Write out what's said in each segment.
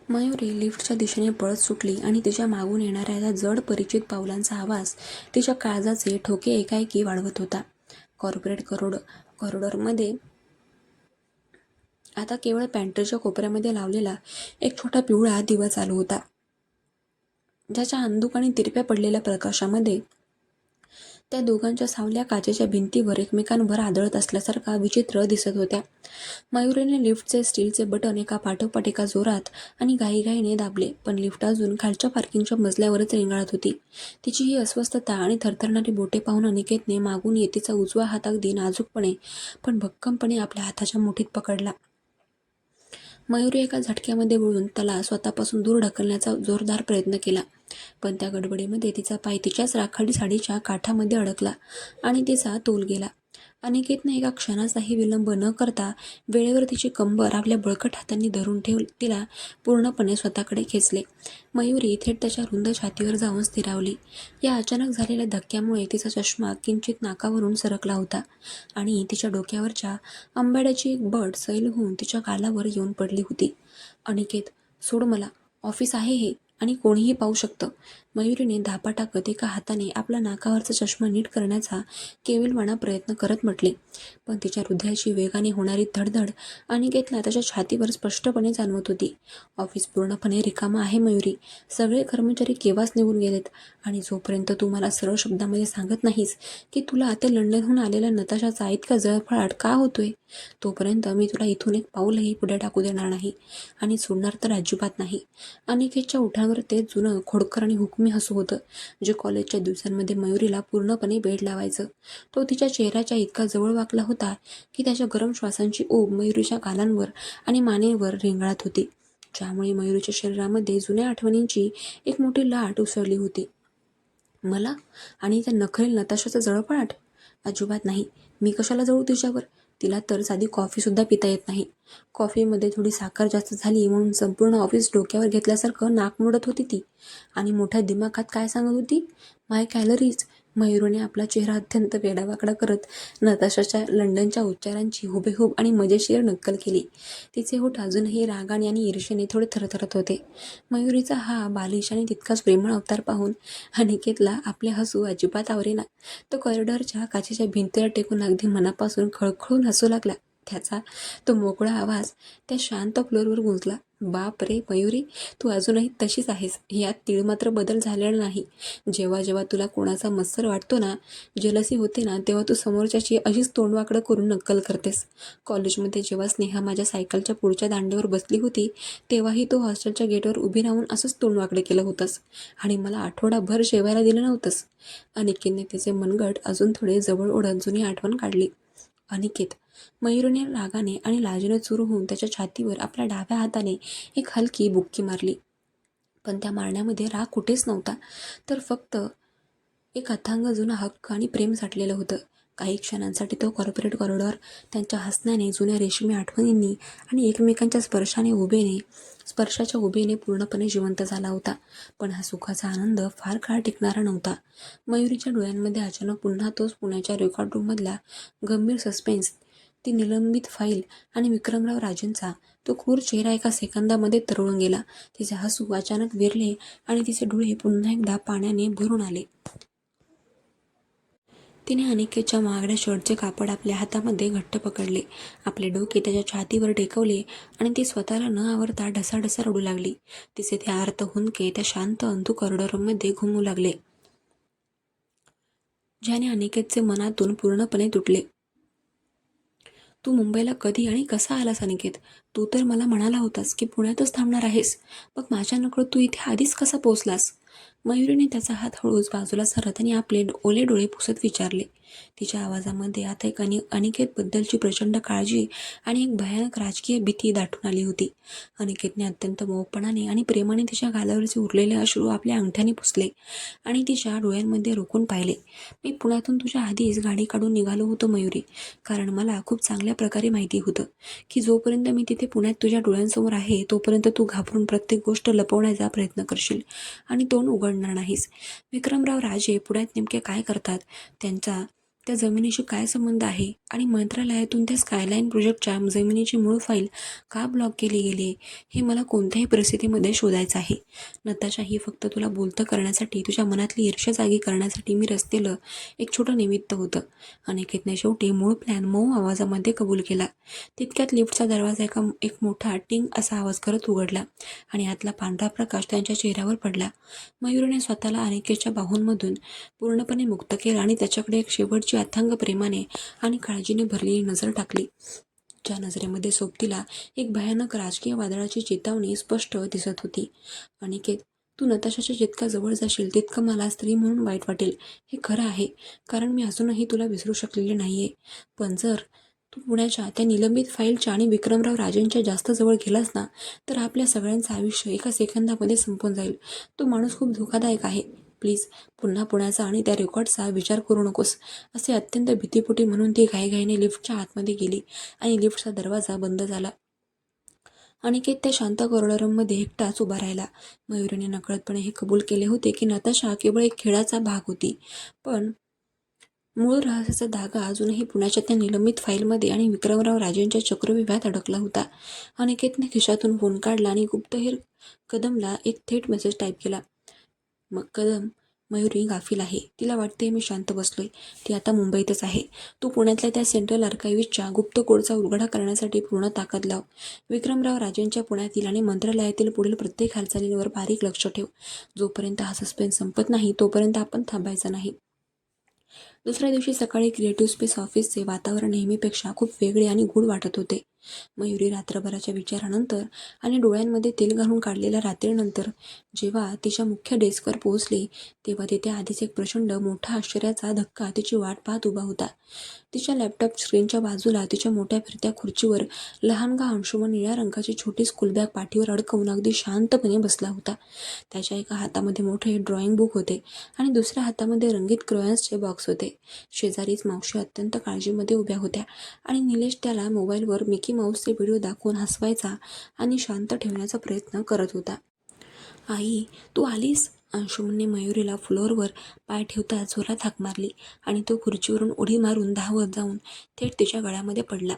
मयुरी लिफ्टच्या दिशेने पळत सुटली आणि तिच्या मागून येणाऱ्या त्या जड परिचित पावलांचा आवाज तिच्या काळजाचे ठोके एकाएकी वाढवत होता. कॉर्पोरेट कॉरिडॉरमध्ये आता केवळ पॅन्ट्रीच्या कोपऱ्यामध्ये लावलेला एक छोटा पिवळा दिवा चालू होता, ज्याच्या अंधुक आणि तिरप्या पडलेल्या प्रकाशामध्ये त्या दोघांच्या सावल्या काचेच्या भिंतीवर एकमेकांवर आदळत असल्यासारखा विचित्र दिसत होत्या. मयुरीने लिफ्टचे स्टीलचे बटन एका पाठोपाठ एका जोरात आणि घाईघाईने दाबले, पण लिफ्ट अजून खालच्या पार्किंगच्या मजल्यावरच रेंगाळत होती. तिची ही अस्वस्थता आणि थरथरणारी बोटे पाहून अनिकेतने मागून येतीचा उजवा हात अगदी नाजूकपणे पण भक्कमपणे आपल्या हाताच्या मुठीत पकडला. मयुरी एका झटक्यामध्ये वळून त्याला स्वतःपासून दूर ढकलण्याचा जोरदार प्रयत्न केला, पण त्या गडबडीमध्ये तिचा पाय तिच्याच राखाडी साडीच्या काठामध्ये अडकला आणि तिचा तोल गेला. अनिकेतने एका क्षणाचाही विलंब न करता वेळेवर तिची कंबर आपल्या बळकट हातांनी धरून तिला पूर्णपणे स्वतःकडे खेचले. मयुरी थेट त्याच्या रुंद छातीवर जाऊन स्थिरावली. या अचानक झालेल्या धक्क्यामुळे तिचा चष्मा किंचित नाकावरून सरकला होता आणि तिच्या डोक्यावरच्या आंबाड्याची एक बड सैल होऊन तिच्या गालावर येऊन पडली होती. "अनिकेत, सोड मला. ऑफिस आहे हे आणि कोणीही पाहू शकतं." मयुरीने धापा टाकत एका हाताने आपला नाकावरचा चष्मा नीट करण्याचा केविलवाणा प्रयत्न करत म्हटले, पण तिच्या हृदयाची वेगाने होणारी धडधड अनिकेतला त्याच्या छातीवर स्पष्टपणे जाणवत होती. "ऑफिस पूर्णपणे रिकामं आहे मयुरी. सगळे कर्मचारी केव्हाच निघून गेलेत आणि जोपर्यंत तू मला सरळ शब्दामध्ये सांगत नाहीस की तुला त्या लंडनहून आलेल्या नताशाचा इतका जळफळाट का होतोय, तोपर्यंत मी तुला इथून एक पाऊलही पुढे टाकू देणार नाही आणि सोडणार तर अजिबात नाही." अनिकेतच्या ओठांवर ते जुनं खोडकर आणि हुकमी हसू होतं, जे कॉलेजच्या दिवसांमध्ये मयुरीला पूर्णपणे वेड लावायचं. तो तिच्या चेहऱ्याच्या इतका जवळ वाकला होता की त्याच्या गरम श्वासांची ऊब मयुरीच्या गालांवर आणि मानेवर रेंगाळत होती, ज्यामुळे मयुरीच्या शरीरामध्ये जुन्या आठवणींची एक मोठी लाट उसळली होती. "मला आणि त्या नखरेल नताशाचा जळफळाट? अजिबात नाही. मी कशाला जळू तिच्यावर? तिला तर साधी कॉफीसुद्धा पिता येत नाही. कॉफीमध्ये थोडी साखर जास्त झाली म्हणून संपूर्ण ऑफिस डोक्यावर घेतल्यासारखं नाक मोडत होती ती आणि मोठ्या दिमाखात काय सांगत होती, माय कॅलरीज." मयुरीने आपला चेहरा अत्यंत वेडावाकडा करत नताशाच्या लंडनच्या उच्चारांची हुबेहूब आणि मजेशीर नक्कल केली. तिचे होठ अजूनही रागाने आणि ईर्ष्येने थोडे थरथरत होते. मयुरीचा हा बालिश आणि तितकाच प्रेमळ अवतार पाहून अनिकेतला आपले हसू अजिबात आवरेना. तो कॉरिडॉरच्या काचेच्या भिंतीला टेकून अगदी मनापासून खळखळून हसू लागला. त्याचा तो मोकळा आवाज त्या शांत फ्लोअरवर गुंजला. "बाप रे मयुरी, तू अजूनही तशीच आहेस. यात तीळ मात्र बदल झालेला नाही. जेव्हा जेव्हा तुला कोणाचा मत्सर वाटतो ना, जेलसी होते ना, तेव्हा तू समोरच्याची अशीच तोंडवाकडं करून नक्कल करतेस. कॉलेजमध्ये जेव्हा स्नेहा माझ्या सायकलच्या पुढच्या दांडीवर बसली होती, तेव्हाही तू हॉस्टेलच्या गेटवर उभी राहून असंच तोंडवाकडे केलं होतंस आणि मला आठवडाभर जेवायला दिलं नव्हतंस." अनिकेतने तिचे मनगट अजून थोडे जवळ ओढत जुनी आठवण काढली. "अनिकेत." मयुरीने रागाने आणि लाजेने सुरू होऊन त्याच्या छातीवर आपल्या डाव्या हाताने एक हलकी बुक्की मारली, पण त्या मारण्यामध्ये राग कुठेच नव्हता, तर फक्त एक अथांग जुना हक्क आणि प्रेम साठलेलं होतं. काही क्षणांसाठी तो कॉर्पोरेट कॉरिडॉर त्यांच्या हसण्याने, जुन्या रेशमी आठवणींनी आणि एकमेकांच्या स्पर्शाच्या उभेने पूर्णपणे जिवंत झाला होता. पण हा सुखाचा आनंद फार काळ टिकणारा नव्हता. मयुरीच्या डोळ्यांमध्ये अचानक पुन्हा तोच पुण्याच्या रेकॉर्ड रूममधला गंभीर सस्पेन्स, ती निलंबित फाईल आणि विक्रमराव राजेंचा तो क्रूर चेहरा एका सेकंदामध्ये तरळून गेला. तिचे हसू अचानक विरले आणि तिचे डोळे पुन्हा एकदा पाण्याने भरून आले. तिने अनिकेतच्या महागड्या शर्टचे कापड आपल्या हातामध्ये घट्ट पकडले, आपले डोके त्याच्या छातीवर टेकवले आणि ती स्वतःला न आवरता ढसाढसा रडू लागली. तिचे ते आर्त हुंदके त्या शांत अंधुक कॉरिडॉरमध्ये घुमू लागले, ज्याने अनिकेतचे मनातून पूर्णपणे तुटले. "तू मुंबईला कधी आणि कसा आलास अनिकेत? तू तर मला म्हणाला होतास की पुण्यातच थांबणार आहेस. मग माझ्या नकळत तू इथे आधीच कसा पोहोचलास?" मयुरीने त्याचा हात हळूच बाजूला सरत आणि आपले ओले डोळे पुसत विचारले. तिच्या आवाजामध्ये आता एक अनिकेतबद्दलची प्रचंड काळजी आणि एक भयानक राजकीय भीती दाटून आली होती. अनिकेतने अत्यंत मऊपणाने आणि प्रेमाने तिच्या गालावरचे उरलेले अश्रू आपल्या अंगठ्याने पुसले आणि तिच्या डोळ्यांमध्ये रोखून पाहिले. "मी पुण्यातून तुझ्या आधीच गाडी काढून निघालो होतो मयुरी, कारण मला खूप चांगल्या प्रकारे माहिती होतं की जोपर्यंत मी तिथे पुण्यात तुझ्या डोळ्यांसमोर आहे, तोपर्यंत तू घाबरून प्रत्येक गोष्ट लपवण्याचा प्रयत्न करशील आणि तोंड उघडणार नाहीस. विक्रमराव राजे पुण्यात नेमके काय करतात, त्यांचा त्या जमिनीशी काय संबंध आहे आणि मंत्रालयातून त्या स्कायलाईन प्रोजेक्टच्या जमिनीची मूळ फाईल का ब्लॉक केली गेली आहे हे मला कोणत्याही परिस्थितीमध्ये शोधायचं आहे. नताशा, ही फक्त तुला बोलतं करण्यासाठी, तुझ्या मनातली ईर्ष्या जागी करण्यासाठी मी रचलेलं एक छोटं निमित्त होतं. अनिकेतने शेवटी मूळ प्लॅन मऊ आवाजामध्ये कबूल केला. तितक्यात लिफ्टचा दरवाजा एक मोठा टिंग असा आवाज करत उघडला आणि आतला पांढरा प्रकाश त्यांच्या चेहऱ्यावर पडला. मयुरीने स्वतःला अनिकेतच्या बाहूंमधून पूर्णपणे मुक्त केलं आणि त्याच्याकडे एक शेवटची अथांग प्रेमाने आणि काळजीने भरलेली नजर टाकली, ज्या नजरेमध्ये सोबतीला एक भयानक राजकीय वादळाची चेतावणी स्पष्ट दिसत होती. अनिकेत, तू नताशाच्या जितका जवळ जाशील तितकं मला स्त्री म्हणून वाईट वाटेल, हे खरं आहे, कारण मी अजूनही तुला विसरू शकलेले नाहीये. पण जर तू पुण्याच्या त्या निलंबित फाईलच्या आणि विक्रमराव राजेंच्या जास्त जवळ गेलास ना, तर आपल्या सगळ्यांचं आयुष्य एका सेकंदामध्ये संपून जाईल. तो माणूस खूप धोकादायक आहे. प्लीज, पुन्हा पुण्याचा आणि त्या रेकॉर्डचा विचार करू नकोस, असे अत्यंत भीतीपोटी म्हणून ती घाईघाईने लिफ्टच्या आतमध्ये गेली आणि लिफ्टचा दरवाजा बंद झाला. अनिकेत त्या शांत कॉरिडॉरमध्ये एकटाच उभा राहिला. मयुरीने नकळतपणे हे कबूल केले होते की नताशा केवळ एक खेळाचा भाग होती, पण मूळ रहस्याचा धागा अजूनही पुण्याच्या त्या निलंबित फाईलमध्ये आणि विक्रमराव राजेंच्या चक्रव्यूहात अडकला होता. अनिकेतने खिशातून फोन काढला आणि गुप्तहेर कदमला एक थेट मेसेज टाईप केला. मग कदम, मयुरी गाफील आहे. तिला वाटते मी शांत बसलोय. ती आता मुंबईतच आहे. तू पुण्यातल्या त्या सेंट्रल आर्काइव्हच्या गुप्त कोडचा उलगडा करण्यासाठी पूर्ण ताकद लाव. विक्रमराव राजेंच्या पुण्यातील आणि मंत्रालयातील पुढील प्रत्येक हालचालींवर बारीक लक्ष ठेव. जोपर्यंत हा सस्पेन्स संपत नाही तोपर्यंत आपण थांबायचं नाही. दुसऱ्या दिवशी सकाळी क्रिएटिव्ह स्पेस ऑफिसचे वातावरण नेहमीपेक्षा खूप वेगळे आणि गूढ वाटत होते. मयुरी रात्रभराच्या विचारानंतर आणि डोळ्यांमध्ये तेल घालून काढलेल्या रात्रीनंतर जेव्हा तिच्या मुख्य डेस्कवर पोहोचली, तेव्हा तिथे आधीच एक प्रचंड मोठा आश्चर्याचा धक्का तिची वाट पाहत उभा होता. तिच्या लॅपटॉप स्क्रीनच्या बाजूला तिच्या मोठ्या फिरत्या खुर्चीवर लहानगा अंशुमन निळ्या रंगाची छोटी स्कूलबॅग पाठीवर अडकवून अगदी शांतपणे बसला होता. त्याच्या एका हातामध्ये मोठे ड्रॉइंग बुक होते आणि दुसऱ्या हातामध्ये रंगीत क्रेयॉन्सचे बॉक्स होते. शेजारीच मावशी अत्यंत काळजीमध्ये उभ्या होत्या आणि निलेश त्याला मोबाईलवर मिकी माऊसचे व्हिडिओ दाखवून हसवायचा आणि शांत ठेवण्याचा प्रयत्न करत होता. आई, तू आलीस? अंशुमनने मयुरीला फ्लोअरवर पाय ठेवताच जोरात हाक मारली आणि तो खुर्चीवरून उडी मारून धावत जाऊन थेट तिच्या गळ्यामध्ये पडला.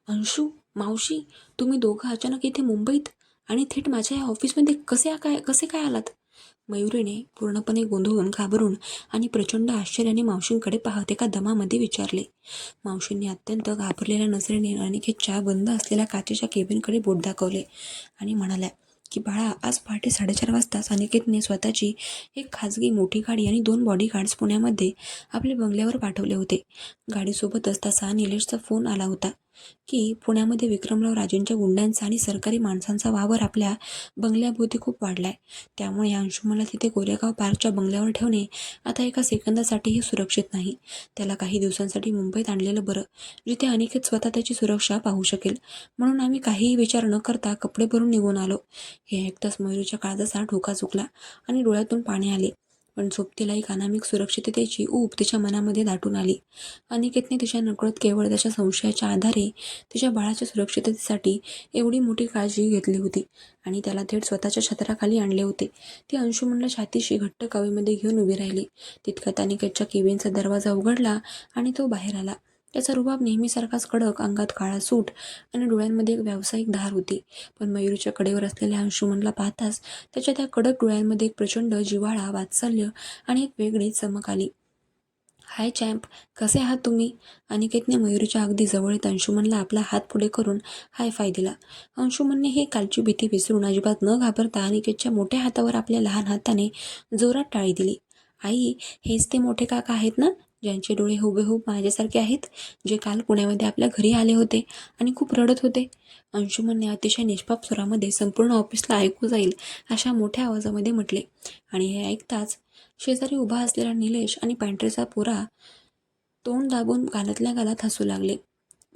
अंशू, मावशी, तुम्ही दोघं अचानक इथे मुंबईत आणि थेट माझ्या या ऑफिसमध्ये कसे काय आलात? मयुरीने पूर्णपणे गोंधळून, घाबरून आणि प्रचंड आश्चर्याने मावशींकडे पाहत एका दमामध्ये विचारले. मावशींनी अत्यंत घाबरलेल्या नजरेने अनिकेतच्या बंद असलेल्या काचेच्या केबिनकडे बोट दाखवले आणि म्हणाल्या की बाळा, आज पहाटे 4:30 वाजताच अनिकेतने स्वतःची एक खाजगी मोठी गाडी आणि 2 बॉडीगार्ड्स पुण्यामध्ये आपल्या बंगल्यावर पाठवले होते. गाडीसोबतच तसा निलेशचा फोन आला होता की पुण्यामध्ये विक्रमराव राजेंच्या गुंड्यांचा आणि सरकारी माणसांचा वावर आपल्या बंगल्याभोवती खूप वाढलाय. त्यामुळे अंशुमनला तिथे गोरेगाव पार्कच्या बंगल्यावर ठेवणे आता एका सेकंदासाठीही सुरक्षित नाही. त्याला काही दिवसांसाठी मुंबईत आणलेलं बरं, जिथे अनिकेत स्वतः त्याची सुरक्षा पाहू शकेल. म्हणून आम्ही काहीही विचार न करता कपडे भरून निघून आलो. हे ऐकताच मयुरीच्या काळजाचा ठोका चुकला आणि डोळ्यातून पाणी आले. पण सोबतीला एक अनामिक सुरक्षिततेची ऊब तिच्या मनामध्ये दाटून आली. अनिकेतने तिच्या नकळत केवळ त्याच्या संशयाच्या आधारे तिच्या बाळाच्या सुरक्षिततेसाठी एवढी मोठी काळजी घेतली होती आणि त्याला थेट स्वतःच्या छत्राखाली आणले होते. ती अंशुमनला छातीशी घट्ट कावीमध्ये घेऊन उभी राहिली. तितक्यात अनिकेतच्या केबिनचा दरवाजा उघडला आणि तो बाहेर आला. त्याचा रुबाब नेहमीसारखाच कडक, अंगात काळा सूट आणि डोळ्यांमध्ये एक व्यावसायिक धार होती. पण मयुरीच्या कडेवर असलेल्या अंशुमनला पाहताच त्याच्या त्या कडक डोळ्यांमध्ये एक प्रचंड जिव्हाळा, वात्सल्य आणि एक वेगळीच चमक आली. हाय चॅम्प, कसे आहात तुम्ही? अनिकेतने मयुरीच्या अगदी जवळ येत अंशुमनला आपला हात पुढे करून हाय फाय दिला. अंशुमनने ही कालची भीती विसरून अजिबात न घाबरता अनिकेतच्या मोठ्या हातावर आपल्या लहान हाताने जोरात टाळी दिली. आई, हेच ते मोठे काका आहेत ना, ज्यांचे डोळे हुबेहूब माझ्यासारखे आहेत, जे काल पुण्यामध्ये आपल्या घरी आले होते आणि खूप रडत होते? अंशुमनने अतिशय निष्पाप स्वरामध्ये संपूर्ण ऑफिसला ऐकू जाईल अशा मोठ्या आवाजामध्ये म्हटले. आणि हे ऐकताच शेजारी उभा असलेला निलेश आणि पॅन्ट्रीचा पोरा तोंड दाबून गालातल्या गालात हसू लागले.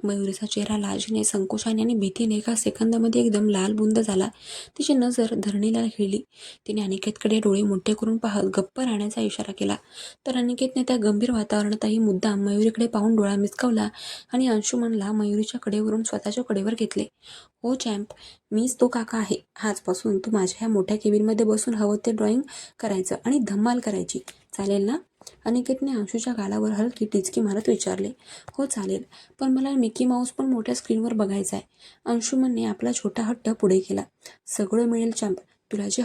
मयुरीचा चेहरा लाजेने, संकोचाने आणि भीतीने एका सेकंदामध्ये एकदम लालबुंद झाला. तिची नजर धरणीला खिळली. तिने अनिकेतकडे डोळे मोठे करून पाहत गप्प राहण्याचा इशारा केला. तर अनिकेतने त्या गंभीर वातावरणातही मुद्दाम मयुरीकडे पाहून डोळा मिचकावला आणि अंशुमनला मयुरीच्या कडेवरून स्वतःच्या कडेवर घेतले. हो चॅम्प, मीच तो काका आहे. आजपासून तू माझ्या ह्या मोठ्या केबिनमध्ये बसून हवं ते ड्रॉइंग करायचं आणि धम्माल करायची, चालेल ना? अनिकेतने अंशूच्या गालावर हलकी टिचकी मारत विचारले. हो चालेल, पण मला मिकी माऊस पण मोठ्या स्क्रीनवर बघायचा आहे. अंशुमनने आपला छोटा हट्ट पुढे केला. सगळं मिळेल चॅम्प, तुला जे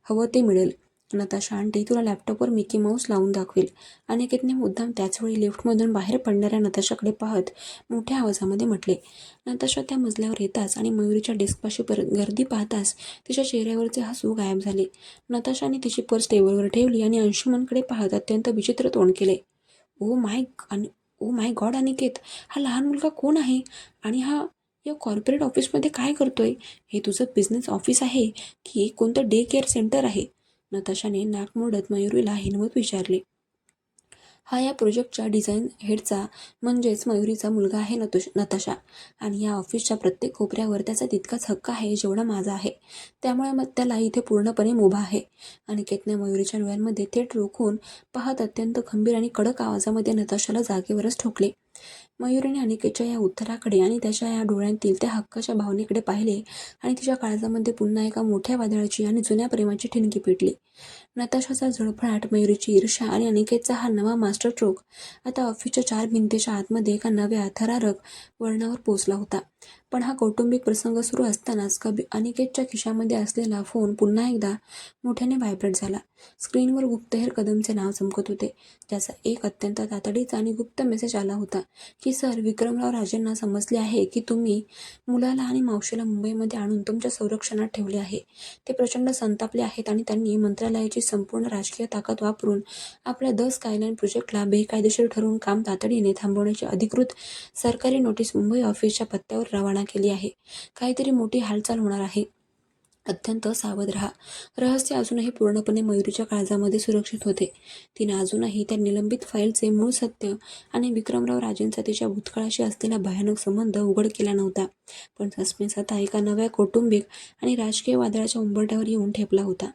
हवं ते मिळेल. नताशा आंटी तुला लॅपटॉपवर मिकी माऊस लावून दाखवेल. अनिकेतने मुद्दाम त्याचवेळी लिफ्टमधून बाहेर पडणाऱ्या नताशाकडे पाहत मोठ्या आवाजामध्ये म्हटले. नताशा त्या मजल्यावर येताच आणि मयुरीच्या डेस्कपाशी गर्दी पाहताच तिच्या चेहऱ्यावरचे हसू गायब झाले. नताशाने तिची पर्स टेबलवर ठेवली आणि अंशुमनकडे पाहत अत्यंत विचित्र तोंड केले. ओ माय गॉड अनिकेत, हा लहान मुलगा कोण आहे? आणि हा या कॉर्पोरेट ऑफिसमध्ये काय करतोय? हे तुझं बिझनेस ऑफिस आहे की कोणतं डे केअर सेंटर आहे? नताशाने नाक मोडत मयुरीला हिनवत विचारले. हा या प्रोजेक्टच्या डिझाईन हेडचा म्हणजेच मयुरीचा मुलगा आहे नताशा, आणि या ऑफिसच्या प्रत्येक कोपऱ्यावर त्याचा तितकाच हक्क आहे जेवढा माझा आहे. त्यामुळे मग त्याला इथे पूर्णपणे मुभा आहे. अनिकेतने मयुरीच्या डोळ्यांमध्ये थेट रोखून पाहत अत्यंत खंबीर आणि कडक आवाजामध्ये नताशाला जागेवरच ठोकले. मयुरीने अनिकेतच्या या उत्तराकडे आणि त्याच्या या डोळ्यांतील त्या हक्काच्या भावनेकडे पाहिले आणि तिच्या काळजामध्ये पुन्हा एका मोठ्या वादळाची आणि जुन्या प्रेमाची ठिणगी पेटली. नताशाचा जळफळाट, मयुरीची ईर्ष्या आणि अनिकेतचा हा नवा मास्टर स्ट्रोक आता ऑफिसच्या 4 भिंतीच्या आतमध्ये एका नव्या थरारक वळणावर पोचला होता. पण हा कौटुंबिक प्रसंग सुरू असतानाच अनिकेतच्या खिशामध्ये असलेला फोन पुन्हा एकदा मोठ्याने व्हायब्रेट झाला. स्क्रीनवर गुप्तहेर कदमचे नाव चमकत होते, ज्याचा एक अत्यंत तातडीचा आणि गुप्त मेसेज आला होता की सर, विक्रमराव राजेंना समजले आहे की तुम्ही मुलाला आणि मावशीला मुंबईमध्ये आणून तुमच्या संरक्षणात ठेवले आहे. ते प्रचंड संतापले आहेत आणि त्यांनी मंत्रालयाची संपूर्ण राजकीय ताकद वापरून आपल्या द स्कायलाईन प्रोजेक्टला बेकायदेशीर ठरवून काम तातडीने थांबवण्याची अधिकृत सरकारी नोटीस मुंबई ऑफिसच्या पत्त्यावर रवाना केली आहे. काहीतरी मोठी हालचाल होणार आहे. अत्यंत सावध राहा. रहस्य अजूनही पूर्णपणे मयुरीच्या काळजामध्ये सुरक्षित होते. तिने अजूनही त्या निलंबित फाईलचे मूळ सत्य आणि विक्रमराव राजेंचा तिच्या भूतकाळाशी असलेला भयानक संबंध उघड केला नव्हता. पण सस्पेन्स आता एका नव्या कौटुंबिक आणि राजकीय वादळाच्या उंबरठ्यावर येऊन ठेपला होता.